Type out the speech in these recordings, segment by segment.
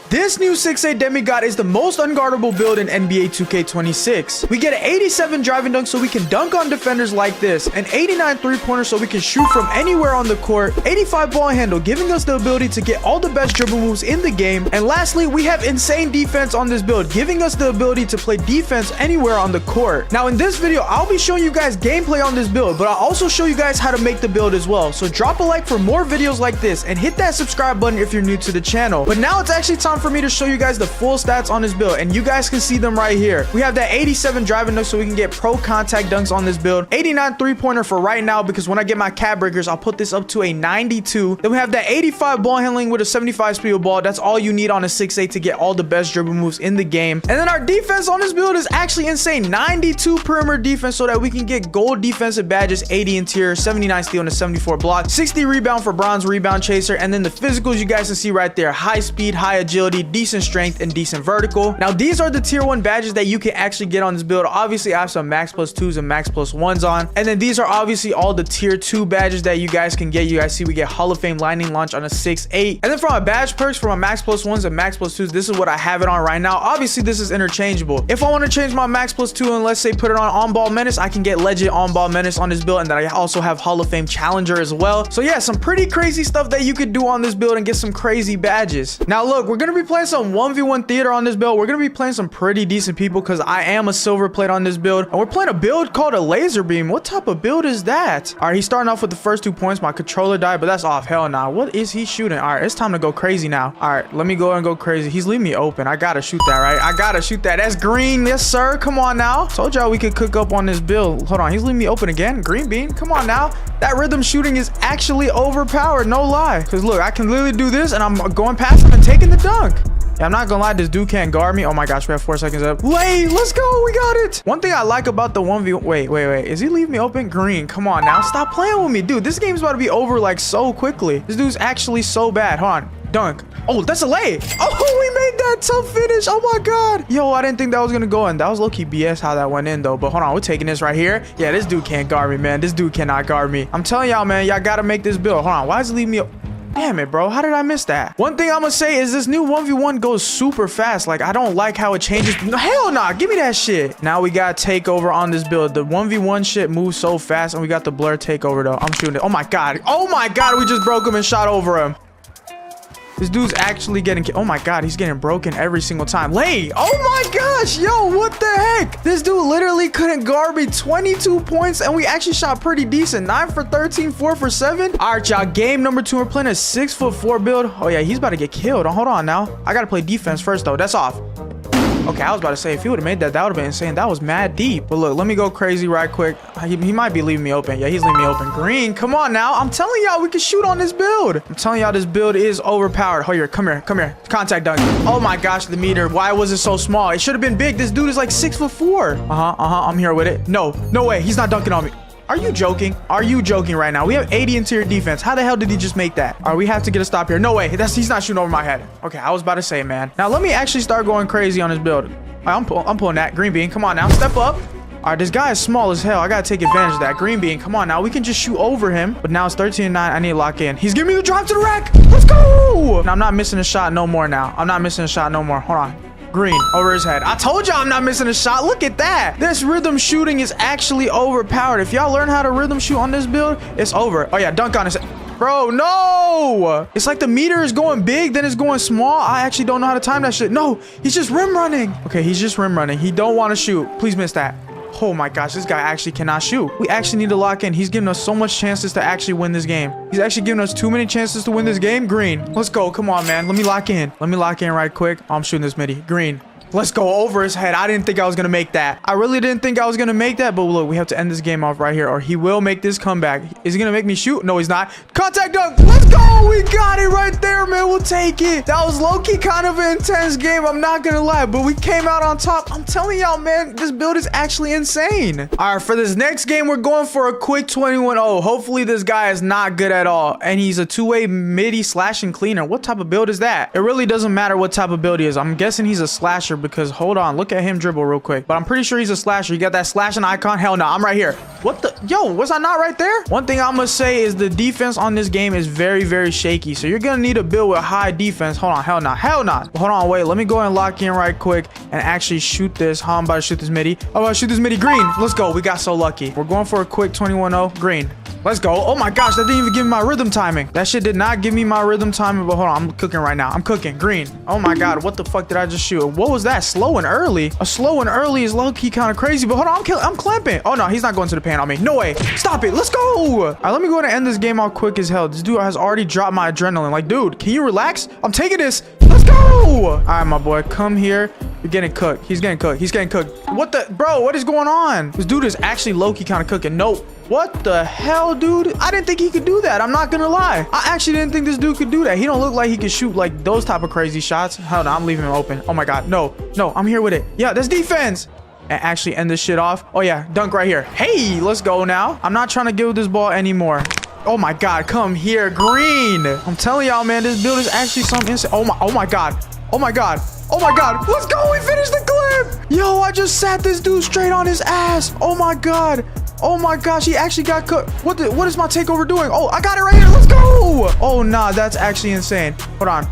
This new 6'8 demigod is the most unguardable build in NBA 2K26. We get an 87 driving dunk so we can dunk on defenders like this, an 89 three-pointer so we can shoot from anywhere on the court, 85 ball handle giving us the ability to get all the best dribble moves in the game, and lastly we have insane defense on this build, giving us the ability to play defense anywhere on the court. Now in this video I'll be showing you guys gameplay on this build, but I'll also show you guys how to make the build as well. So drop a like for more videos like this and hit that subscribe button if you're new to the channel. But now it's actually time for me to show you guys the full stats on this build, and you guys can see them right here. We have that 87 driving dunk so we can get pro contact dunks on this build, 89 three-pointer for right now because when I get my cap breakers I'll put this up to a 92. Then we have that 85 ball handling with a 75 speed of ball. That's all you need on a 6'8 to get all the best dribble moves in the game. And then our defense on this build is actually insane, 92 perimeter defense so that we can get gold defensive badges, 80 interior, 79 steal, and a 74 block, 60 rebound for bronze rebound chaser. And then the physicals you guys can see right there, high speed, high agility, decent strength, and decent vertical. Now these are the tier 1 badges that you can actually get on this build. Obviously I have some max plus 2s and max plus 1s on, and then these are obviously all the tier 2 badges that you guys can get. You guys see we get Hall of Fame lightning launch on a 6'8, and then for my badge perks for my max plus 1s and max plus 2s, this is what I have it on right now. Obviously this is interchangeable. If I want to change my max plus 2 and let's say put it on ball menace, I can get legit on ball menace on this build, and then I also have Hall of Fame challenger as well. So yeah, some pretty crazy stuff that you could do on this build and get some crazy badges. Now look, we're gonna be playing some 1v1 theater on this build. We're gonna be playing some pretty decent people because I am a silver plate on this build, and we're playing a build called a laser beam. What type of build is that? All right, he's starting off with the first 2 points. My controller died, but that's off. Hell nah. What is he shooting? All right, it's time to go crazy now. All right, let me go and go crazy. He's leaving me open. I gotta shoot that, right? I gotta shoot that. That's green. Yes sir, come on now. Told y'all we could cook up on this build. Hold on, he's leaving me open again. Green bean, come on now. That rhythm shooting is actually overpowered, no lie. Because look, I can literally do this and I'm going past him and taking the dunk. Yeah, I'm not gonna lie, this dude can't guard me. Oh my gosh, we have 4 seconds up. Wait, let's go, we got it. One thing I like about the 1v, wait, is he leaving me open? Green, come on now, stop playing with me, dude. This game's about to be over like so quickly. This dude's actually so bad. Hold on, dunk. Oh, that's a lay. Oh, we made that tough finish. Oh my god. Yo, I didn't think that was gonna go in. That was low-key BS how that went in though. But hold on, we're taking this right here. Yeah, this dude can't guard me, man. This dude cannot guard me. I'm telling y'all, man, y'all gotta make this build. Hold on, why is he leaving me open? Damn it, bro. How did I miss that? One thing I'm gonna say is this new 1v1 goes super fast. Like, I don't like how it changes. No, hell nah. Give me that shit. Now we got takeover on this build. The 1v1 shit moves so fast, and we got the blur takeover, though. I'm shooting it. Oh, my God. Oh, my God. We just broke him and shot over him. This dude's actually getting... Oh, my God. He's getting broken every single time. Lay. Oh, my gosh. Yo, what the heck? This dude literally couldn't guard me. 22 points, and we actually shot pretty decent. 9 for 13, 4 for 7. All right, y'all. Game number 2. We're playing a 6'4" build. Oh, yeah. He's about to get killed. Oh, hold on now. I got to play defense first, though. That's off. Okay, I was about to say, if he would have made that, that would have been insane. That was mad deep. But look, let me go crazy right quick. He might be leaving me open. Yeah, he's leaving me open. Green, come on now. I'm telling y'all we can shoot on this build. I'm telling y'all this build is overpowered. Oh, here, come here, come here. Contact dunk. Oh my gosh, the meter. Why was it so small? It should have been big. This dude is like 6'4". I'm here with it. No way. He's not dunking on me. Are you joking? Are you joking right now? We have 80 interior defense. How the hell did he just make that? All right, we have to get a stop here. No way. He's not shooting over my head. Okay, I was about to say, man. Now, let me actually start going crazy on this build. All right, I'm pulling that. Green bean, come on now. Step up. All right, this guy is small as hell. I got to take advantage of that. Green bean, come on now. We can just shoot over him. But now it's 13-9. I need to lock in. He's giving me the drive to the rack. Let's go. Now, I'm not missing a shot no more now. I'm not missing a shot no more. Hold on. Green over his head. I told y'all I'm not missing a shot. Look at that. This rhythm shooting is actually overpowered. If y'all learn how to rhythm shoot on this build, it's over. Oh yeah, dunk on his head. Bro, no. It's like the meter is going big, then it's going small. I actually don't know how to time that shit. No, he's just rim running. Okay, he's just rim running. He don't want to shoot. Please miss that. Oh my gosh, this guy actually cannot shoot. We actually need to lock in. He's giving us so much chances to actually win this game. He's actually giving us too many chances to win this game. Green, let's go. Come on, man. Let me lock in. Let me lock in right quick. Oh, I'm shooting this midi. Green. Let's go over his head. I didn't think I was going to make that. I really didn't think I was going to make that. But look, we have to end this game off right here, or he will make this comeback. Is he going to make me shoot? No, he's not. Contact dunk. Let's go. We got it right there, man. We'll take it. That was low-key kind of an intense game. I'm not going to lie, but we came out on top. I'm telling y'all, man, this build is actually insane. All right, for this next game, we're going for a quick 21-0. Hopefully, this guy is not good at all. And he's a two-way midi slashing cleaner. What type of build is that? It really doesn't matter what type of build he is. I'm guessing he's a slasher slasher because, hold on, look at him dribble real quick. But I'm pretty sure he's a slasher. You got that slashing icon? Hell no, I'm right here. What the? Yo, was I not right there? One thing I must say is the defense on this game is very, very shaky. So you're going to need a build with high defense. Hold on, hell no, hell no. Hold on, wait, let me go and lock in right quick and actually shoot this. I'm about to shoot this midi. I'm about to shoot this midi green. Let's go. We got so lucky. We're going for a quick 21-0 green. Let's go. Oh my gosh, that didn't even give me my rhythm timing. That shit did not give me my rhythm timing, but hold on, I'm cooking right now. I'm cooking. Green. Oh my god, what the fuck did I just shoot? What was that? Slow and early? A slow and early is low-key kind of crazy, but hold on, I'm clamping. Oh no, he's not going to the pan on me. No way. Stop it. Let's go. All right, let me go ahead and end this game off quick as hell. This dude has already dropped my adrenaline. Like, dude, can you relax? I'm taking this. Let's go. All right, my boy, come here. You're getting cooked. He's getting cooked. He's getting cooked. What the? Bro, what is going on? This dude is actually low-key kind of cooking. Nope. What the hell, dude? I didn't think he could do that. I'm not gonna lie. I actually didn't think this dude could do that. He don't look like he could shoot like those type of crazy shots. Hold on, I'm leaving him open. Oh my god. No, I'm here with it. Yeah, that's defense. And actually end this shit off. Oh yeah, dunk right here. Hey, let's go now. I'm not trying to give this ball anymore. Oh my god, come here, green. I'm telling y'all, man, this build is actually something insane. Oh my god. Oh my god. Oh my god. Let's go. We finished the clip. Yo, I just sat this dude straight on his ass. Oh my god. Oh my gosh, he actually got cooked. What is my takeover doing? Oh, I got it right here. Let's go. Oh nah, that's actually insane. Hold on.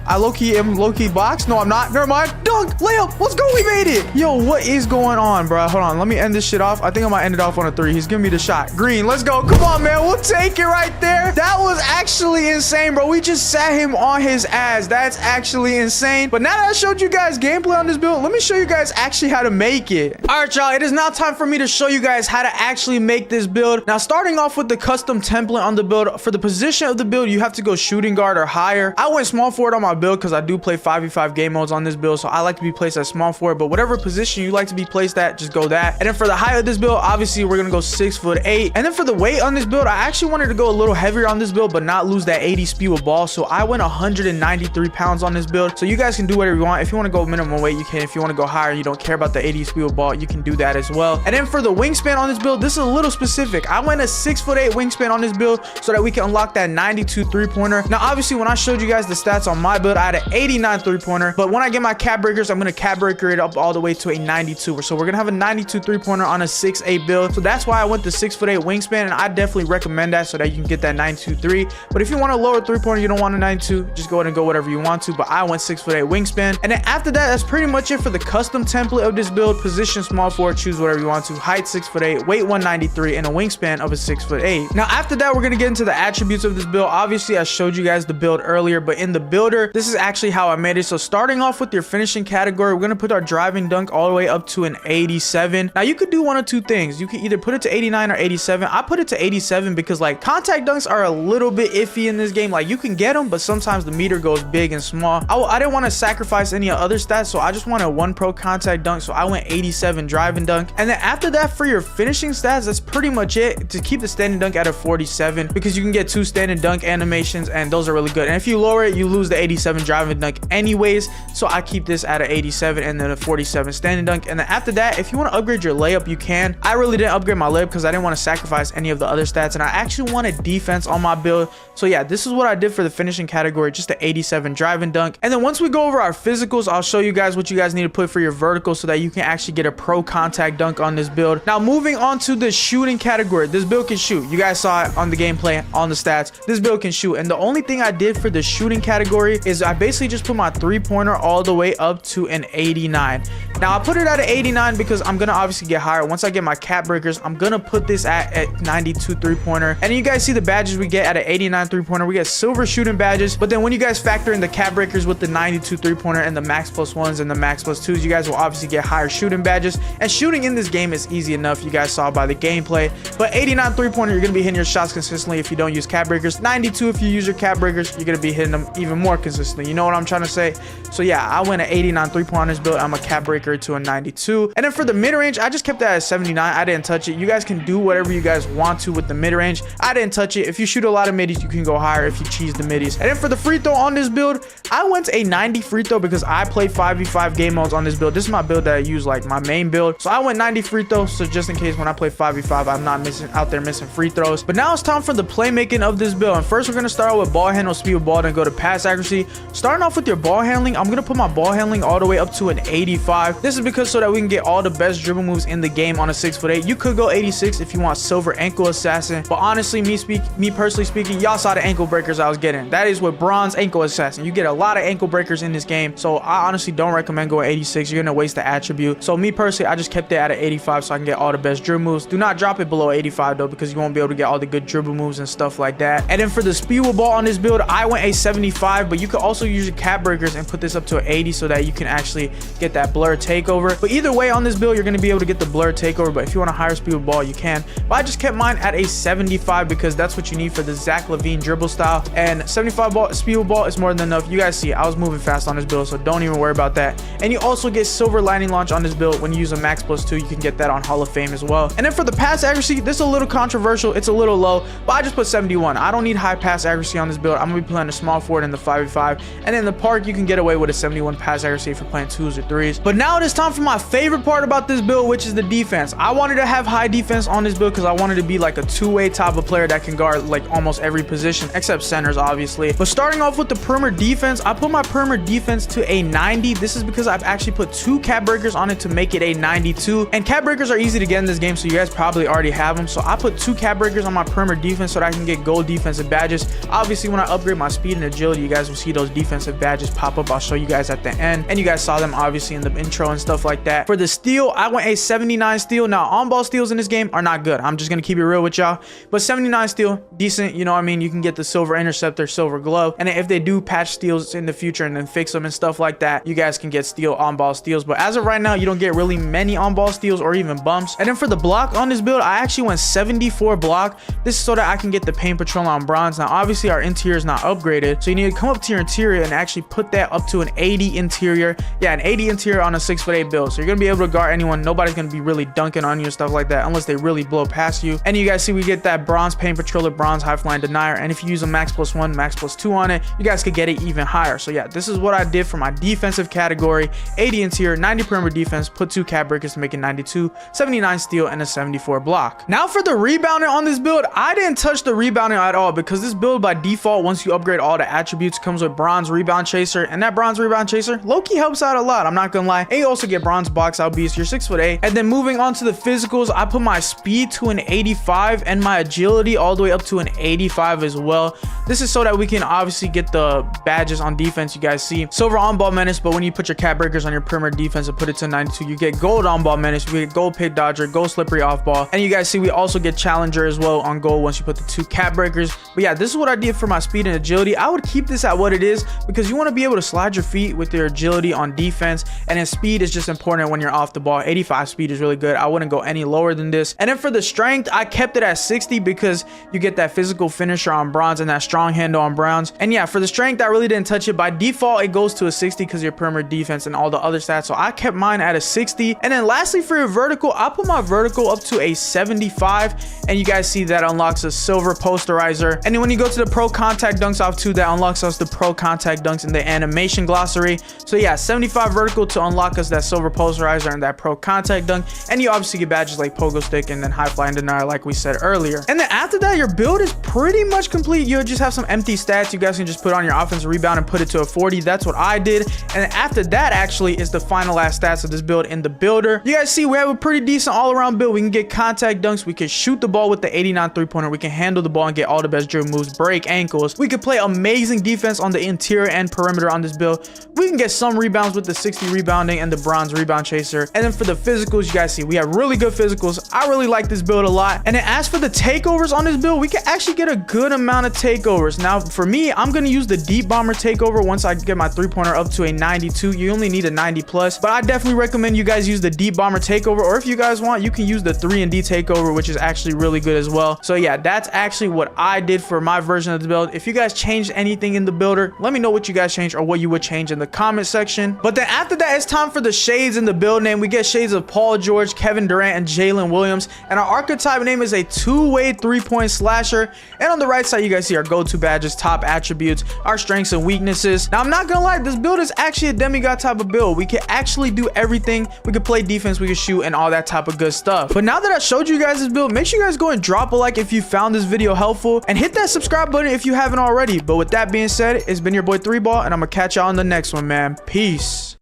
I low-key box. No, I'm not. Never mind. Dunk, layup. Let's go. We made it. Yo, what is going on, bro? Hold on. Let me end this shit off. I think I might end it off on a 3. He's giving me the shot. Green. Let's go. Come on, man. We'll take it right there. That was actually insane, bro. We just sat him on his ass. That's actually insane. But now that I showed you guys gameplay on this build, let me show you guys actually how to make it. All right, y'all. It is now time for me to show you guys how to actually make this build. Now, starting off with the custom template on the build, for the position of the build, you have to go shooting guard or higher. I went small forward on my build because I do play 5v5 game modes on this build, so I like to be placed as small forward, but whatever position you like to be placed at, just go that. And then for the height of this build, obviously we're gonna go 6'8". And then for the weight on this build, I actually wanted to go a little heavier on this build but not lose that 80 speed with ball, so I went 193 pounds on this build. So you guys can do whatever you want. If you want to go minimum weight, you can. If you want to go higher, you don't care about the 80 speed with ball, you can do that as well. And then for the wingspan on this build, this is a little specific. I went a 6'8" wingspan on this build so that we can unlock that 92 3-pointer. Now obviously when I showed you guys the stats on my build, I had an 89 3-pointer, but when I get my cap breakers, I'm gonna cap breaker it up all the way to a 92. So we're gonna have a 92 3-pointer on a 6'8" build. So that's why I went the 6'8" wingspan, and I definitely recommend that so that you can get that 92 3. But if you want a lower 3-pointer, you don't want a 92, just go ahead and go whatever you want to. But I went 6'8" wingspan. And then after that, that's pretty much it for the custom template of this build. Position small forward, choose whatever you want to. Height 6'8", weight 193, and a wingspan of a 6'8". Now after that, we're gonna get into the attributes of this build. Obviously I showed you guys the build earlier, but in the builder, this is actually how I made it. So starting off with your finishing category, we're gonna put our driving dunk all the way up to an 87. Now you could do one of two things. You can either put it to 89 or 87. I put it to 87 because like contact dunks are a little bit iffy in this game. Like you can get them, but sometimes the meter goes big and small. I didn't want to sacrifice any other stats, so I just wanted a 1 pro contact dunk, so I went 87 driving dunk. And then after that, for your finishing stats, that's pretty much it. To keep the standing dunk at a 47 because you can get 2 standing dunk animations and those are really good. And if you lower it, you lose the 87 driving dunk anyways, so I keep this at an 87 and then a 47 standing dunk. And then after that, if you want to upgrade your layup, you can. I really didn't upgrade my layup because I didn't want to sacrifice any of the other stats, and I actually wanted defense on my build. So yeah, this is what I did for the finishing category, just the 87 driving dunk. And then once we go over our physicals, I'll show you guys what you guys need to put for your vertical so that you can actually get a pro contact dunk on this build. Now moving on to the shooting category, this build can shoot. You guys saw it on the gameplay, on the stats. This build can shoot, and the only thing I did for the shooting category is I basically just put my 3-pointer all the way up to an 89. Now I put it at an 89 because I'm gonna obviously get higher. Once I get my cap breakers, I'm gonna put this at 92 3-pointer. And you guys see the badges we get at an 89 3-pointer. We get silver shooting badges, but then when you guys factor in the cap breakers with the 92 3-pointer and the max +1s and the max +2s, you guys will obviously get higher shooting badges. And shooting in this game is easy enough, you guys saw by the gameplay. But 89 3-pointer, you're gonna be hitting your shots consistently if you don't use cap breakers. 92, if you use your cap breakers, you're gonna be hitting them even more consistently. You know what I'm trying to say? So yeah, I went at 89 3-pointer on this build. I'm a cap breaker to a 92. And then for the mid-range, I just kept that at 79. I didn't touch it. You guys can do whatever you guys want to with the mid-range. I didn't touch it. If you shoot a lot of middies, you can go higher if you cheese the middies. And then for the free throw on this build, I went a 90 free throw because I play 5v5 game modes on this build. This is my build that I use, like my main build. So I went 90 free throws, so just in case when I play 5v5, I'm not out there missing free throws. But now it's time for the playmaking of this build. And first, we're gonna start out with ball handle speed with ball, then go to pass accuracy, Starting off with your ball handling, I'm gonna put my ball handling all the way up to an 85. This is because so that we can get all the best dribble moves in the game on a 6'8". You could go 86 if you want silver ankle assassin, but honestly, me personally speaking, y'all saw the ankle breakers I was getting. That is with bronze ankle assassin. You get a lot of ankle breakers in this game, so I honestly don't recommend going 86. You're gonna waste the attribute. So me personally, I just kept it at an 85 so I can get all the best dribble moves. Do not drop it below 85 though, because you won't be able to get all the good dribble moves and stuff like that. And then for the speed with ball on this build, I went a 75, but you could also use your cap breakers and put this up to an 80 so that you can actually get that blur takeover. But either way on this build, you're going to be able to get the blur takeover, but if you want a higher speed with ball, you can. But I just kept mine at a 75 because that's what you need for the Zach LaVine dribble style, and 75 ball speed with ball is more than enough. You guys see I was moving fast on this build, so don't even worry about that. And you also get silver lightning launch on this build. When you use a max +2, you can get that on Hall of Fame as well. And then for the pass accuracy, this is a little controversial, it's a little low, but I just put 71. I don't need high pass accuracy on this build. I'm gonna be playing a small forward in the 5v5, and in the park you can get away with a 71 pass accuracy if you're playing 2s or 3s. But now it is time for my favorite part about this build, which is the defense. I wanted to have high defense on this build because I wanted to be like a two-way type of player that can guard like almost every position except centers, obviously. But starting off with the perimeter defense, I put my perimeter defense to a 90. This is because I've actually put 2 cap breakers on it to make it a 92, and cap breakers are easy to get in this game, so you guys probably already have them. So I put 2 cap breakers on my perimeter defense so that I can get gold defensive badges. Obviously, when I upgrade my speed and agility, you guys will see those defensive badges pop up. I'll show you guys at the end, and you guys saw them obviously in the intro and stuff like that. For the steal, I went a 79 steal. Now on ball steals in this game are not good, I'm just gonna keep it real with y'all, but 79 steal, decent, you know what I mean. You can get the silver interceptor, silver glove, and if they do patch steals in the future and then fix them and stuff like that, you guys can get steal on ball steals. But as of right now, you don't get really many on ball steals or even bumps. And then for the block on this build, I actually went 74 block. This is so that I can get the paint patrol on bronze. Now obviously our interior is not upgraded, so you need to come up to your interior and actually put that up to an 80 interior. Yeah, an 80 interior on a 6'8" build, so you're gonna be able to guard anyone. Nobody's gonna be really dunking on you and stuff like that unless they really blow past you. And you guys see we get that bronze paint patroller, bronze high flying denier, and if you use a max +1, max +2 on it, you guys could get it even higher. So yeah, this is what I did for my defensive category: 80 interior, 90 perimeter defense, put 2 cap breakers to make it 92, 79 steal, and a 74 block. Now for the rebounding on this build, I didn't touch the rebounding at all because this build by default, once you upgrade all the attributes, comes with bronze rebound chaser, and that bronze rebound chaser low-key helps out a lot, I'm not gonna lie. And you also get bronze box out beast, you're 6'8". And then moving on to the physicals, I put my speed to an 85 and my agility all the way up to an 85 as well. This is so that we can obviously get the badges on defense. You guys see silver on ball menace, but when you put your cap breakers on your perimeter defense and put it to 92, you get gold on ball menace, you get gold pick dodger, gold slippery off ball, and you guys see we also get challenger as well on gold once you put the 2 cap breakers. But yeah, this is what I did for my speed and agility. I would keep this at what it is because you want to be able to slide your feet with your agility on defense, and then speed is just important when you're off the ball. 85 speed is really good. I wouldn't go any lower than this. And then for the strength, I kept it at 60 because you get that physical finisher on bronze and that strong handle on bronze. And yeah, for the strength, I really didn't touch it. By default, it goes to a 60 because your perimeter defense and all the other stats, so I kept mine at a 60. And then lastly, for your vertical, I put my vertical up to a 75, and you guys see that unlocks a silver posterizer. And then when you go to the pro contact dunks off too, that unlocks us the pro contact dunks in the animation glossary. So yeah, 75 vertical to unlock us that silver posterizer and that pro contact dunk, and you obviously get badges like pogo stick and then high flying denier like we said earlier. And then after that, your build is pretty much complete. You'll just have some empty stats. You guys can just put on your offensive rebound and put it to a 40. That's what I did. And then after that actually is the final last stats of this build in the builder. You guys see we have a pretty decent all-around build. We can get contact dunks, we can shoot the ball with the 89 3-pointer, we can handle the ball and get all the best dribble moves, break ankles, we could play amazing defense on the interior and perimeter on this build, we can get some rebounds with the 60 rebounding and the bronze rebound chaser. And then for the physicals, you guys see we have really good physicals. I really like this build a lot. And then as for the takeovers on this build, we can actually get a good amount of takeovers. Now for me, I'm going to use the deep bomber takeover once I get my 3-pointer up to a 92. You only need a 90 plus, but I definitely recommend you guys use the deep bomber takeover, or if you guys want, you can use the 3-and-D takeover, which is actually really good as well. So yeah, that's actually what I did for my version of the build. If you guys changed anything in the builder, let me know what you guys changed or what you would change in the comment section. But then after that, it's time for the shades in the build name. We get shades of Paul George, Kevin Durant, and Jalen Williams, and our archetype name is a 2-way 3-point slasher. And on the right side, you guys see our go-to badges, top attributes, our strengths and weaknesses. Now I'm not gonna lie, this build is actually a demigod type of build. We can actually do everything. We can play defense, we can shoot, and all that type of good stuff. But now that I showed you guys this build, make sure you guys go and drop a like if you found this video helpful, and hit that subscribe button if you haven't already. But with that being said, it's It's been your boy Threeball, and I'm gonna catch y'all on the next one, man. Peace.